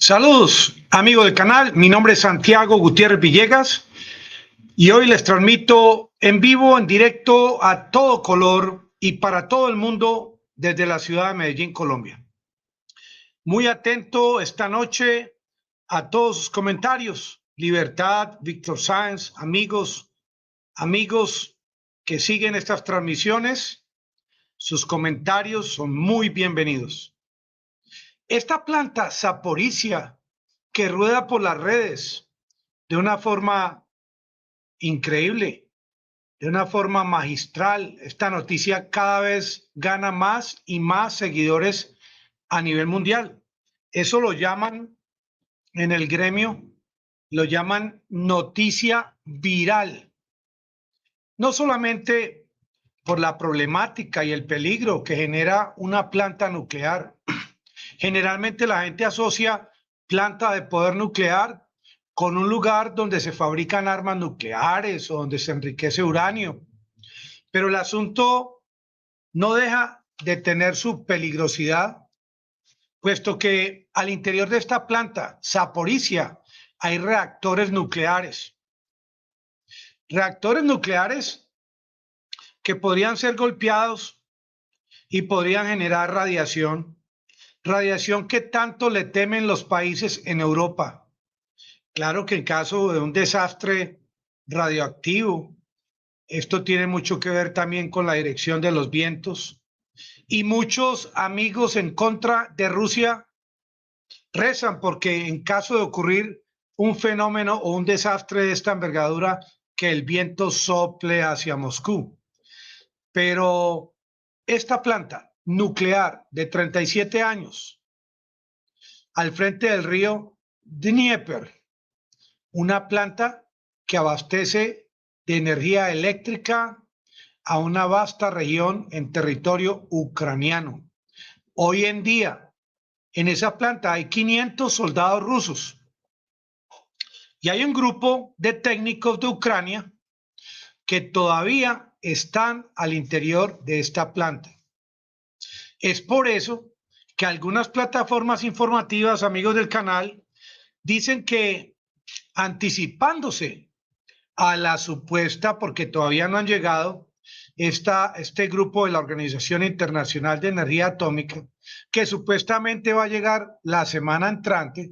Saludos, amigos del canal. Mi nombre es Santiago Gutiérrez Villegas y hoy les transmito en vivo, en directo, a todo color y para todo el mundo desde la ciudad de Medellín, Colombia. Muy atento esta noche a todos sus comentarios. Libertad, Víctor Sáenz, amigos que siguen estas transmisiones, sus comentarios son muy bienvenidos. Esta planta Zaporizhia que rueda por las redes de una forma increíble, de una forma magistral. Esta noticia cada vez gana más y más seguidores a nivel mundial. Eso lo llaman en el gremio, lo llaman noticia viral. No solamente por la problemática y el peligro que genera una planta nuclear. Generalmente la gente asocia planta de poder nuclear con un lugar donde se fabrican armas nucleares o donde se enriquece uranio. Pero el asunto no deja de tener su peligrosidad, puesto que al interior de esta planta, Zaporizhia, hay reactores nucleares. Reactores nucleares que podrían ser golpeados y podrían generar radiación que tanto le temen los países en Europa. Claro que en caso de un desastre radioactivo, esto tiene mucho que ver también con la dirección de los vientos. Y muchos amigos en contra de Rusia rezan porque en caso de ocurrir un fenómeno o un desastre de esta envergadura, que el viento sople hacia Moscú. Pero esta planta nuclear de 37 años al frente del río Dnieper, una planta que abastece de energía eléctrica a una vasta región en territorio ucraniano. Hoy en día, en esa planta hay 500 soldados rusos y hay un grupo de técnicos de Ucrania que todavía están al interior de esta planta. Es por eso que algunas plataformas informativas, amigos del canal, dicen que anticipándose a la supuesta, porque todavía no han llegado, este grupo de la Organización Internacional de Energía Atómica, que supuestamente va a llegar la semana entrante,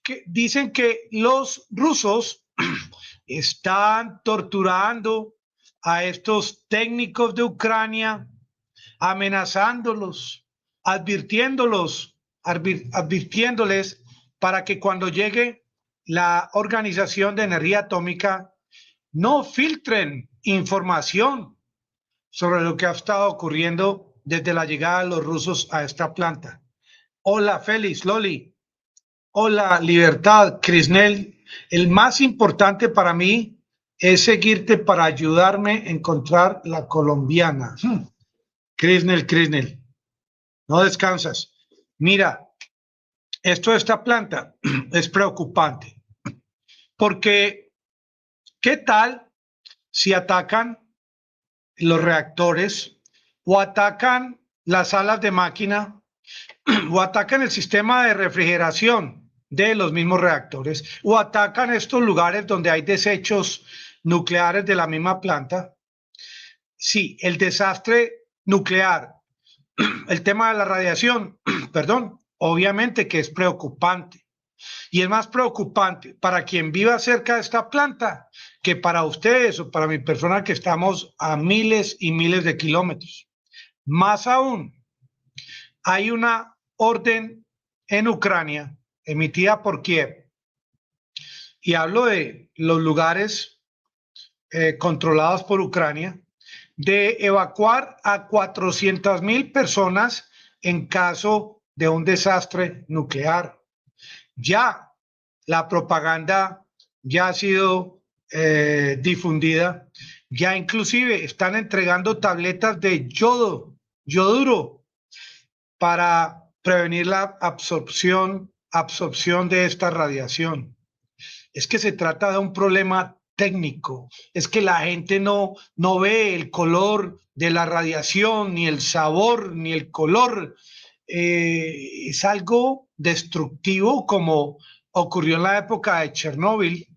que dicen que los rusos están torturando a estos técnicos de Ucrania, amenazándolos, advirtiéndoles para que cuando llegue la Organización de Energía Atómica no filtren información sobre lo que ha estado ocurriendo desde la llegada de los rusos a esta planta. Hola Félix, Loli, hola Libertad, Crisnel. El más importante para mí es seguirte para ayudarme a encontrar la colombiana. Crisnel, no descansas. Mira, esto de esta planta es preocupante, porque ¿qué tal si atacan los reactores o atacan las salas de máquina o atacan el sistema de refrigeración de los mismos reactores o atacan estos lugares donde hay desechos nucleares de la misma planta? Sí, el desastre nuclear, el tema de la radiación, perdón, obviamente que es preocupante. Y es más preocupante para quien viva cerca de esta planta que para ustedes o para mi persona que estamos a miles y miles de kilómetros. Más aún, hay una orden en Ucrania emitida por Kiev, y hablo de los lugares controlados por Ucrania, de evacuar a 400.000 personas en caso de un desastre nuclear. Ya la propaganda ya ha sido difundida, ya inclusive están entregando tabletas de yoduro para prevenir la absorción de esta radiación. Es que se trata de un problema técnico, es que la gente no ve el color de la radiación, ni el sabor, ni el color es algo destructivo como ocurrió en la época de Chernóbil.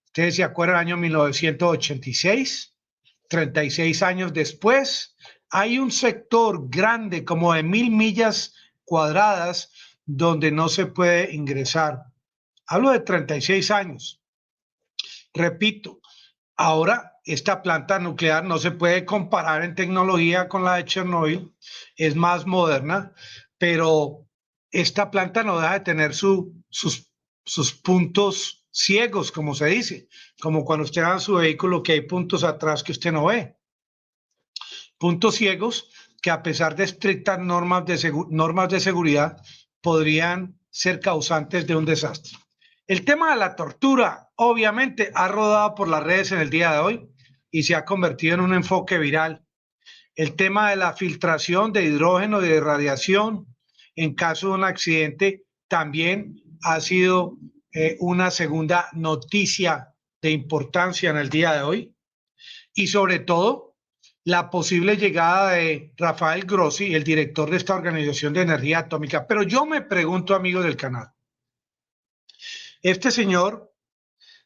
Ustedes se acuerdan, año 1986, 36 años después, hay un sector grande como de 1000 millas cuadradas donde no se puede ingresar. Hablo de 36 años. Repito, ahora esta planta nuclear no se puede comparar en tecnología con la de Chernobyl, es más moderna, pero esta planta no deja de tener sus puntos ciegos, como se dice, como cuando usted va en su vehículo que hay puntos atrás que usted no ve. Puntos ciegos que a pesar de estrictas normas de seguridad podrían ser causantes de un desastre. El tema de la tortura obviamente ha rodado por las redes en el día de hoy y se ha convertido en un enfoque viral. El tema de la filtración de hidrógeno y de radiación en caso de un accidente también ha sido una segunda noticia de importancia en el día de hoy. Y sobre todo, la posible llegada de Rafael Grossi, el director de esta Organización de Energía Atómica. Pero yo me pregunto, amigos del canal, este señor,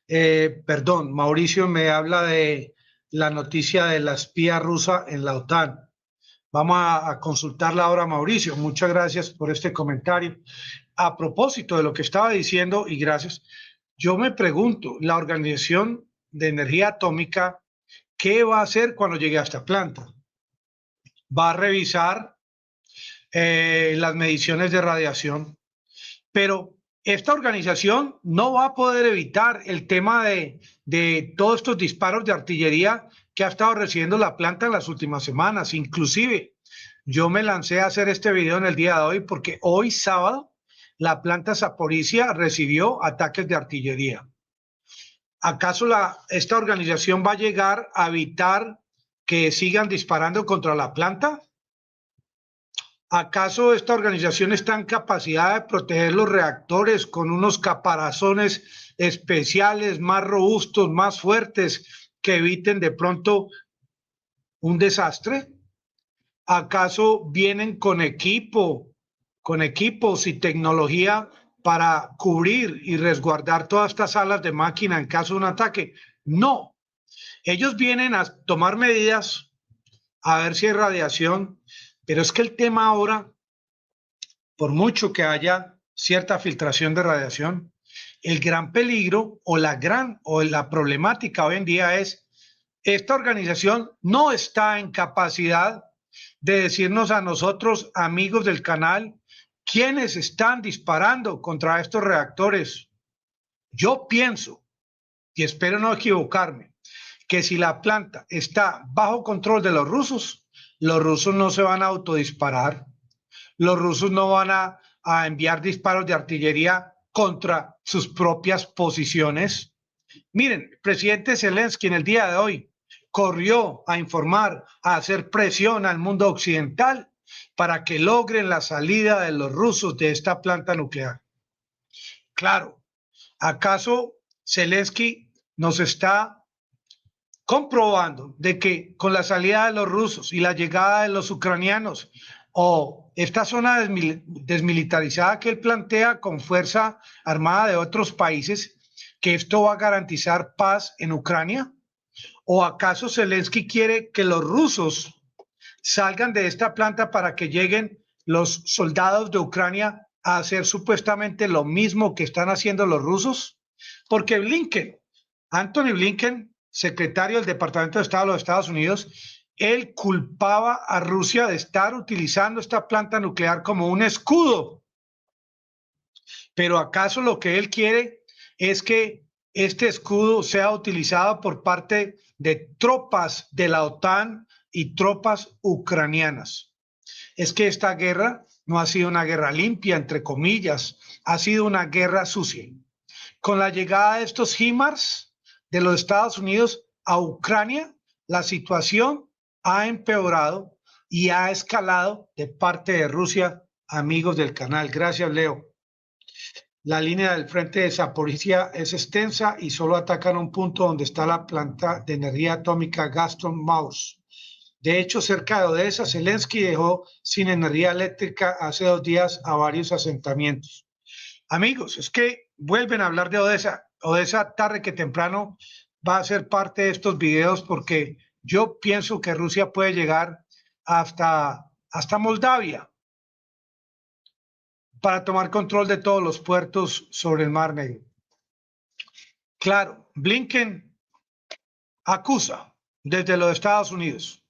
perdón, Mauricio me habla de la noticia de la espía rusa en la OTAN. Vamos a consultarla ahora, Mauricio. Muchas gracias por este comentario. A propósito de lo que estaba diciendo, y gracias, yo me pregunto, la Organización de Energía Atómica, ¿qué va a hacer cuando llegue a esta planta? Va a revisar las mediciones de radiación, pero esta organización no va a poder evitar el tema de todos estos disparos de artillería que ha estado recibiendo la planta en las últimas semanas. Inclusive, yo me lancé a hacer este video en el día de hoy porque hoy sábado la planta Zaporizhia recibió ataques de artillería. ¿Acaso esta organización va a llegar a evitar que sigan disparando contra la planta? ¿Acaso esta organización está en capacidad de proteger los reactores con unos caparazones especiales, más robustos, más fuertes, que eviten de pronto un desastre? ¿Acaso vienen con equipos y tecnología para cubrir y resguardar todas estas salas de máquina en caso de un ataque? No, ellos vienen a tomar medidas, a ver si hay radiación, pero es que el tema ahora, por mucho que haya cierta filtración de radiación, el gran peligro o la problemática hoy en día es esta organización no está en capacidad de decirnos a nosotros, amigos del canal, quiénes están disparando contra estos reactores. Yo pienso, y espero no equivocarme, que si la planta está bajo control de los rusos no se van a autodisparar, los rusos no van a enviar disparos de artillería contra sus propias posiciones. Miren, el presidente Zelensky en el día de hoy corrió a informar, a hacer presión al mundo occidental para que logren la salida de los rusos de esta planta nuclear. Claro, ¿acaso Zelensky nos está comprobando de que con la salida de los rusos y la llegada de los ucranianos o esta zona desmilitarizada que él plantea con fuerza armada de otros países, que esto va a garantizar paz en Ucrania? ¿O acaso Zelensky quiere que los rusos salgan de esta planta para que lleguen los soldados de Ucrania a hacer supuestamente lo mismo que están haciendo los rusos? Porque Anthony Blinken, secretario del Departamento de Estado de los Estados Unidos, él culpaba a Rusia de estar utilizando esta planta nuclear como un escudo. Pero ¿acaso lo que él quiere es que este escudo sea utilizado por parte de tropas de la OTAN y tropas ucranianas? Es que esta guerra no ha sido una guerra limpia, entre comillas, ha sido una guerra sucia. Con la llegada de estos HIMARS de los Estados Unidos a Ucrania, la situación ha empeorado y ha escalado de parte de Rusia, amigos del canal. Gracias, Leo. La línea del frente de Zaporizhia es extensa y solo atacan un punto donde está la planta de energía atómica Gaston Mouse. De hecho, cerca de Odessa, Zelensky dejó sin energía eléctrica hace 2 días a varios asentamientos. Amigos, es que vuelven a hablar de Odessa. Odessa tarde que temprano va a ser parte de estos videos porque yo pienso que Rusia puede llegar hasta Moldavia para tomar control de todos los puertos sobre el Mar Negro. Claro, Blinken acusa desde los Estados Unidos.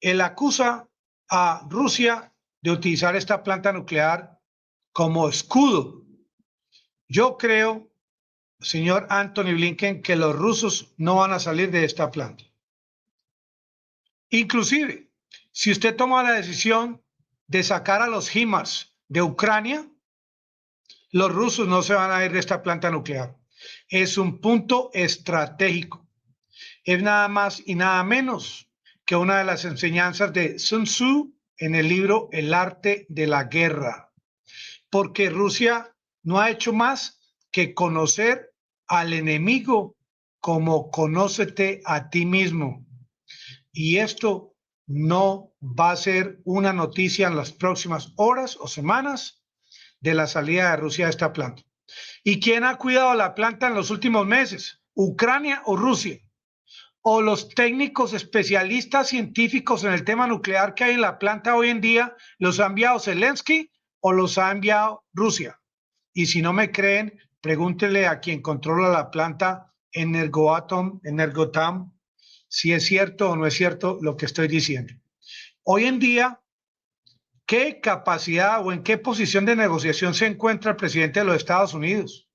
Él acusa a Rusia de utilizar esta planta nuclear como escudo. Yo creo, señor Anthony Blinken, que los rusos no van a salir de esta planta. Inclusive, si usted toma la decisión de sacar a los HIMARS de Ucrania, los rusos no se van a ir de esta planta nuclear. Es un punto estratégico. Es nada más y nada menos que una de las enseñanzas de Sun Tzu en el libro El arte de la guerra. Porque Rusia no ha hecho más que conocer al enemigo como conócete a ti mismo. Y esto no va a ser una noticia en las próximas horas o semanas de la salida de Rusia de esta planta. ¿Y quién ha cuidado la planta en los últimos meses? ¿Ucrania o Rusia? ¿O los técnicos especialistas científicos en el tema nuclear que hay en la planta hoy en día los ha enviado Zelensky o los ha enviado Rusia? Y si no me creen, pregúntenle a quien controla la planta Energoatom, si es cierto o no es cierto lo que estoy diciendo. Hoy en día, ¿qué capacidad o en qué posición de negociación se encuentra el presidente de los Estados Unidos,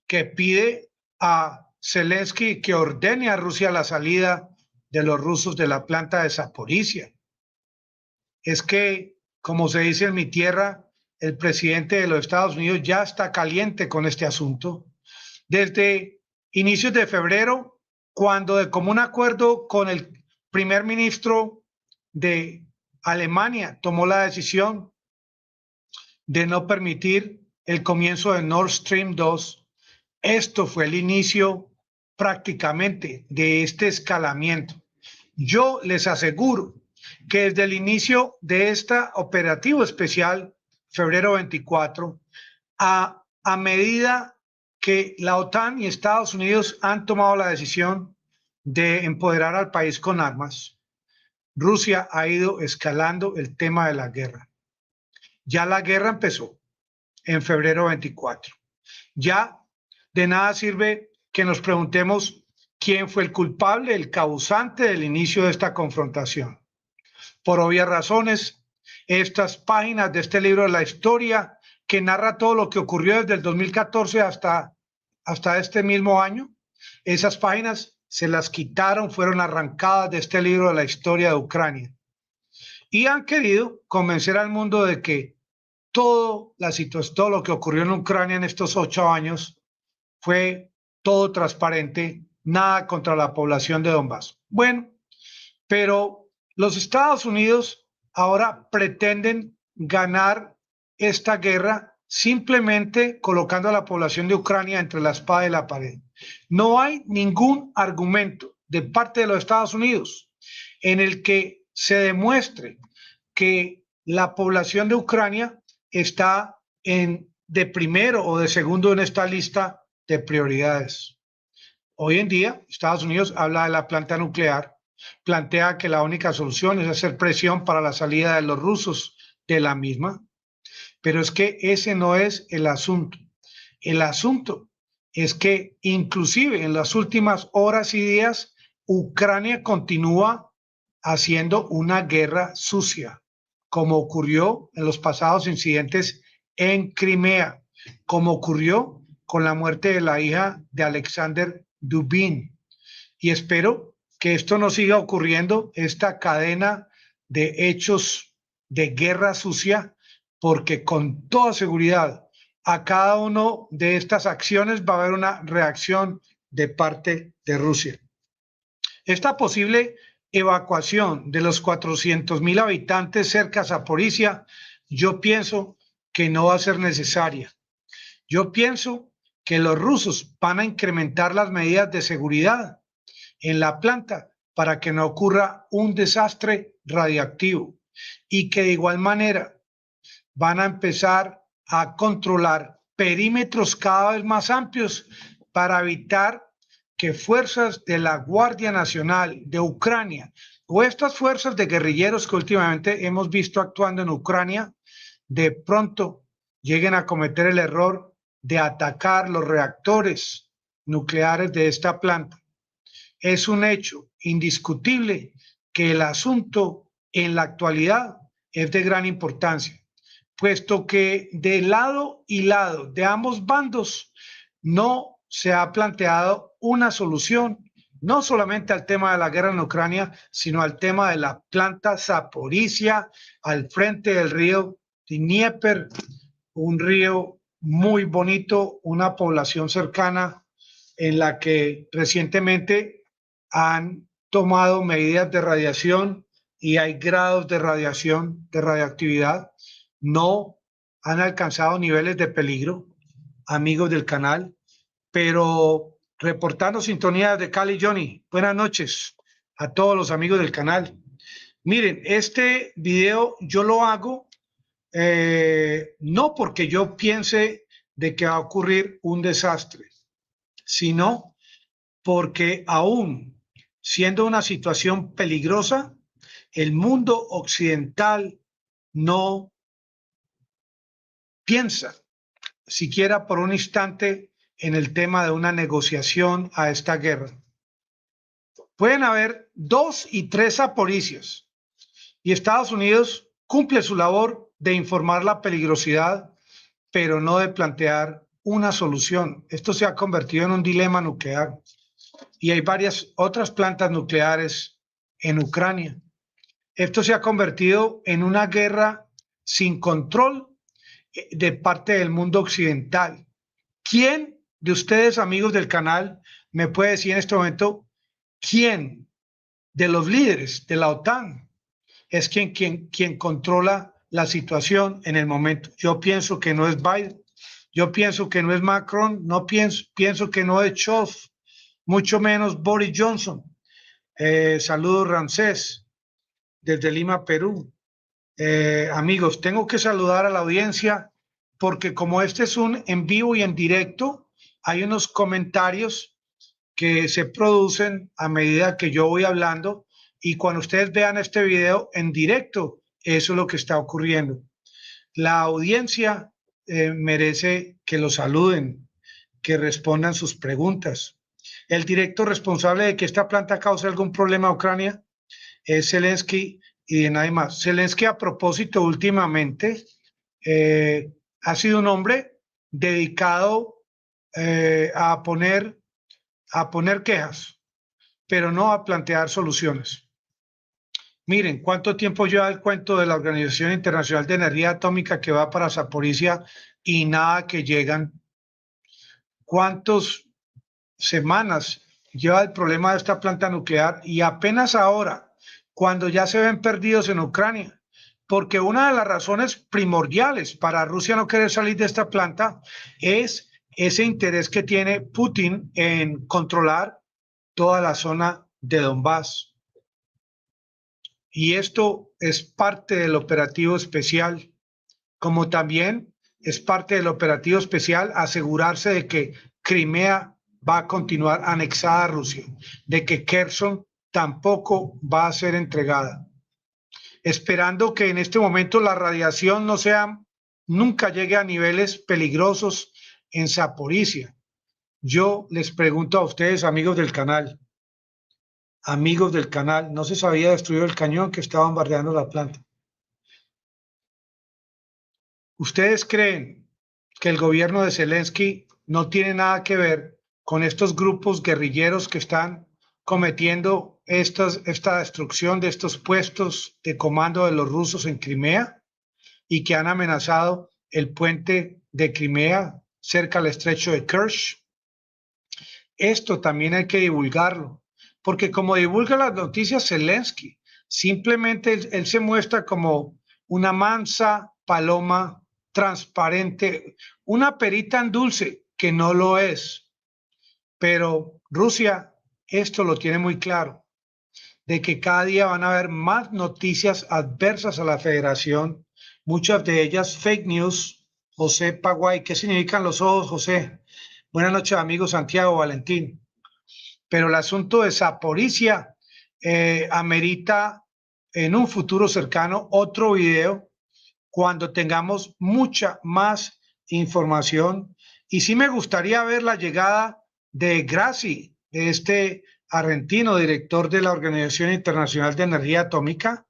que pide a Zelensky que ordene a Rusia la salida de los rusos de la planta de Zaporizhia? Es que, como se dice en mi tierra, el presidente de los Estados Unidos ya está caliente con este asunto. Desde inicios de febrero, cuando de común acuerdo con el primer ministro de Alemania tomó la decisión de no permitir el comienzo de Nord Stream 2, esto fue el inicio prácticamente de este escalamiento. Yo les aseguro que desde el inicio de este operativo especial, febrero 24, a medida que la OTAN y Estados Unidos han tomado la decisión de empoderar al país con armas, Rusia ha ido escalando el tema de la guerra. Ya la guerra empezó en febrero 24. Ya de nada sirve que nos preguntemos quién fue el culpable, el causante del inicio de esta confrontación. Por obvias razones, estas páginas de este libro de la historia que narra todo lo que ocurrió desde el 2014 hasta este mismo año, esas páginas se las quitaron, fueron arrancadas de este libro de la historia de Ucrania. Y han querido convencer al mundo de que todo lo que ocurrió en Ucrania en estos 8 años fue todo transparente, nada contra la población de Donbass. Bueno, pero los Estados Unidos ahora pretenden ganar esta guerra simplemente colocando a la población de Ucrania entre la espada y la pared. No hay ningún argumento de parte de los Estados Unidos en el que se demuestre que la población de Ucrania está de primero o de segundo en esta lista de prioridades. Hoy en día, Estados Unidos habla de la planta nuclear, plantea que la única solución es hacer presión para la salida de los rusos de la misma, pero es que ese no es el asunto. El asunto es que inclusive en las últimas horas y días, Ucrania continúa haciendo una guerra sucia, como ocurrió en los pasados incidentes en Crimea, como ocurrió con la muerte de la hija de Alexander Dubin. Y espero que esto no siga ocurriendo, esta cadena de hechos de guerra sucia, porque con toda seguridad a cada una de estas acciones va a haber una reacción de parte de Rusia. Esta posible evacuación de los 400.000 habitantes cerca de Zaporizhia, yo pienso que no va a ser necesaria. Yo pienso que los rusos van a incrementar las medidas de seguridad en la planta para que no ocurra un desastre radiactivo y que de igual manera van a empezar a controlar perímetros cada vez más amplios para evitar que fuerzas de la Guardia Nacional de Ucrania o estas fuerzas de guerrilleros que últimamente hemos visto actuando en Ucrania, de pronto lleguen a cometer el error de atacar los reactores nucleares de esta planta. Es un hecho indiscutible que el asunto en la actualidad es de gran importancia, puesto que de lado y lado de ambos bandos no se ha planteado una solución, no solamente al tema de la guerra en Ucrania, sino al tema de la planta Zaporizhia al frente del río Dnieper, un río muy bonito, una población cercana en la que recientemente han tomado medidas de radiación y hay grados de radiación, de radioactividad. No han alcanzado niveles de peligro, amigos del canal, pero reportando sintonía de Cali, Johnny. Buenas noches a todos los amigos del canal. Miren, este video yo lo hago no porque yo piense de que va a ocurrir un desastre, sino porque aún siendo una situación peligrosa, el mundo occidental no piensa siquiera por un instante en el tema de una negociación a esta guerra. Pueden haber 2 y 3 Zaporizhias y Estados Unidos cumple su labor de informar la peligrosidad, pero no de plantear una solución. Esto se ha convertido en un dilema nuclear y hay varias otras plantas nucleares en Ucrania. Esto se ha convertido en una guerra sin control de parte del mundo occidental. ¿Quién de ustedes, amigos del canal, me puede decir en este momento quién de los líderes de la OTAN es quien controla la situación en el momento? Yo pienso que no es Biden, yo pienso que no es Macron, no pienso que no es Scholz, mucho menos Boris Johnson. Saludos, Ramsés, desde Lima, Perú. Amigos, tengo que saludar a la audiencia porque como este es un en vivo y en directo, hay unos comentarios que se producen a medida que yo voy hablando y cuando ustedes vean este video en directo, eso es lo que está ocurriendo. La audiencia merece que lo saluden, que respondan sus preguntas. El directo responsable de que esta planta cause algún problema a Ucrania es Zelensky y de nadie más. Zelensky, a propósito, últimamente ha sido un hombre dedicado a poner quejas, pero no a plantear soluciones. Miren, ¿cuánto tiempo lleva el cuento de la Organización Internacional de Energía Atómica que va para Zaporizhia y nada que llegan? ¿Cuántas semanas lleva el problema de esta planta nuclear y apenas ahora, cuando ya se ven perdidos en Ucrania? Porque una de las razones primordiales para Rusia no querer salir de esta planta es ese interés que tiene Putin en controlar toda la zona de Donbass. Y esto es parte del operativo especial, como también es parte del operativo especial asegurarse de que Crimea va a continuar anexada a Rusia, de que Kherson tampoco va a ser entregada, esperando que en este momento la radiación nunca llegue a niveles peligrosos en Zaporizhia. Yo les pregunto a ustedes, amigos del canal, no se sabía destruido el cañón que estaba bombardeando la planta. ¿Ustedes creen que el gobierno de Zelensky no tiene nada que ver con estos grupos guerrilleros que están cometiendo esta destrucción de estos puestos de comando de los rusos en Crimea y que han amenazado el puente de Crimea cerca del estrecho de Kerch? Esto también hay que divulgarlo, porque como divulga las noticias Zelensky, simplemente él se muestra como una mansa paloma transparente, una perita en dulce que no lo es. Pero Rusia esto lo tiene muy claro de que cada día van a haber más noticias adversas a la federación, muchas de ellas fake news. José Paguay, ¿qué significan los ojos, José? Buenas noches, amigos Santiago, Valentín. Pero el asunto de Saprissa amerita en un futuro cercano otro video cuando tengamos mucha más información. Y sí me gustaría ver la llegada de Grassi, de este argentino director de la Organización Internacional de Energía Atómica,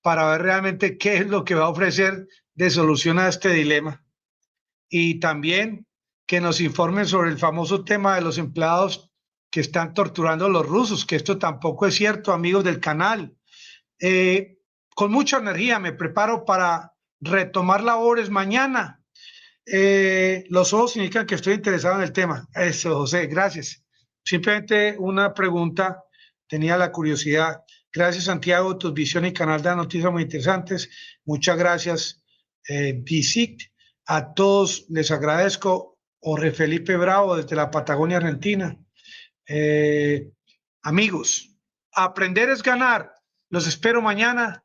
para ver realmente qué es lo que va a ofrecer de solución a este dilema. Y también que nos informen sobre el famoso tema de los empleados que están torturando a los rusos, que esto tampoco es cierto, amigos del canal. Con mucha energía me preparo para retomar labores mañana. Los ojos indican que estoy interesado en el tema. Eso, José, gracias. Simplemente una pregunta, tenía la curiosidad. Gracias, Santiago, tus visiones y canal de noticias muy interesantes. Muchas gracias, Visic. A todos les agradezco. Jorge Felipe Bravo desde la Patagonia Argentina. Amigos, aprender es ganar. Los espero mañana